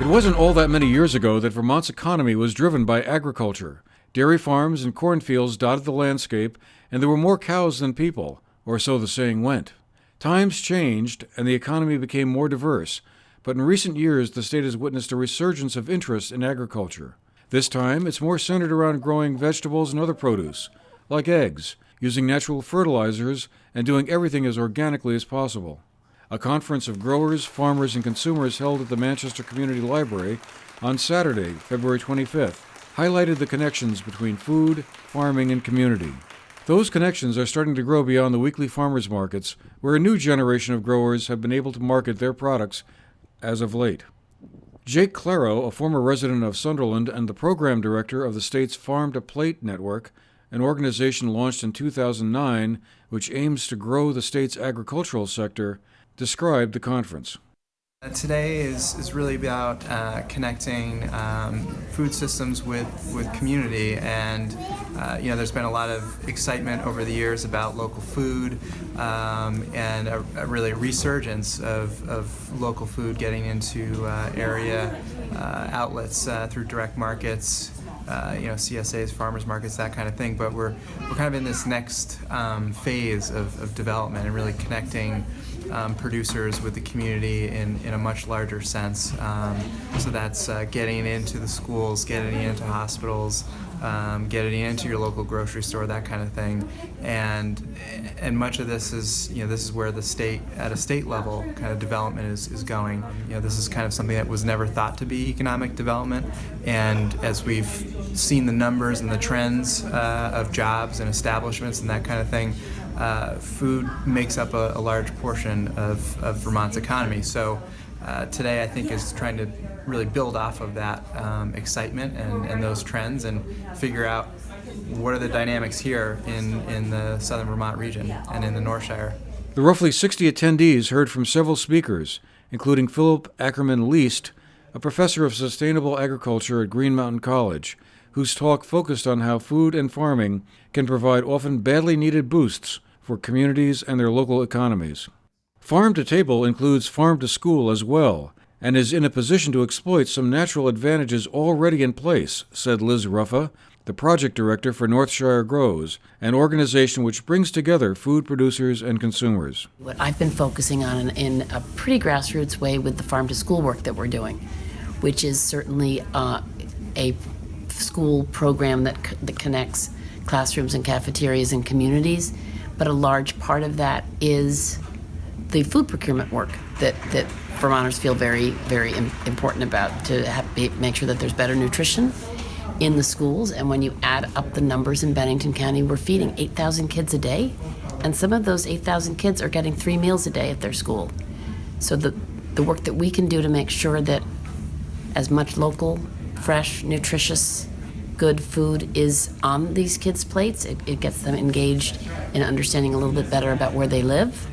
It wasn't all that many years ago that Vermont's economy was driven by agriculture. Dairy farms and cornfields dotted the landscape, and there were more cows than people, or so the saying went. Times changed, and the economy became more diverse, but in recent years the state has witnessed a resurgence of interest in agriculture. This time, it's more centered around growing vegetables and other produce, like eggs, using natural fertilizers, and doing everything as organically as possible. A conference of growers, farmers, and consumers held at the Manchester Community Library on Saturday, February 25th, highlighted the connections between food, farming, and community. Those connections are starting to grow beyond the weekly farmers markets, where a new generation of growers have been able to market their products as of late. Jake Claro, a former resident of Sunderland and the program director of the state's Farm to Plate Network, an organization launched in 2009 which aims to grow the state's agricultural sector, described the conference. Today is really about connecting food systems with community, and there's been a lot of excitement over the years about local food and a really resurgence of local food getting into area outlets through direct markets, CSAs, farmers markets, that kind of thing. But we're kind of in this next phase of development and really connecting producers with the community in a much larger sense. So that's getting into the schools, getting into hospitals, getting into your local grocery store, that kind of thing. And much of this is, this is where the state, at a state level, kind of development is going. This is kind of something that was never thought to be economic development. And as we've seen the numbers and the trends of jobs and establishments and that kind of thing, food makes up a large portion of Vermont's economy. So today I think is trying to really build off of that excitement and those trends and figure out what are the dynamics here in the southern Vermont region and in the Northshire. The roughly 60 attendees heard from several speakers, including Philip Ackerman Least, a professor of sustainable agriculture at Green Mountain College, whose talk focused on how food and farming can provide often badly needed boosts for communities and their local economies. Farm to Table includes Farm to School as well, and is in a position to exploit some natural advantages already in place, said Liz Ruffa, the project director for Northshire Grows, an organization which brings together food producers and consumers. What I've been focusing on in a pretty grassroots way with the Farm to School work that we're doing, which is certainly a school program that connects classrooms and cafeterias and communities, but a large part of that is the food procurement work that Vermonters feel very, very important about to make sure that there's better nutrition in the schools. And when you add up the numbers in Bennington County, we're feeding 8,000 kids a day, and some of those 8,000 kids are getting 3 meals a day at their school. So the work that we can do to make sure that as much local, fresh, nutritious, good food is on these kids' plates, it gets them engaged in understanding a little bit better about where they live,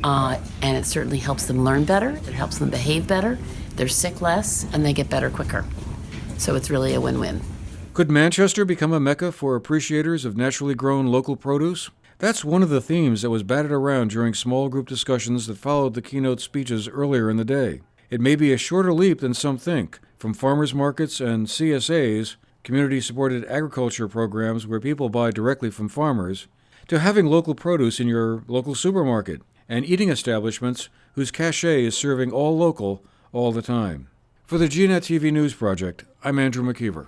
and it certainly helps them learn better, it helps them behave better, they're sick less, and they get better quicker. So it's really a win-win. Could Manchester become a mecca for appreciators of naturally grown local produce? That's one of the themes that was batted around during small group discussions that followed the keynote speeches earlier in the day. It may be a shorter leap than some think, from farmers markets and CSAs, community-supported agriculture programs where people buy directly from farmers, to having local produce in your local supermarket and eating establishments whose cachet is serving all local all the time. For the GNet TV News Project, I'm Andrew McKeever.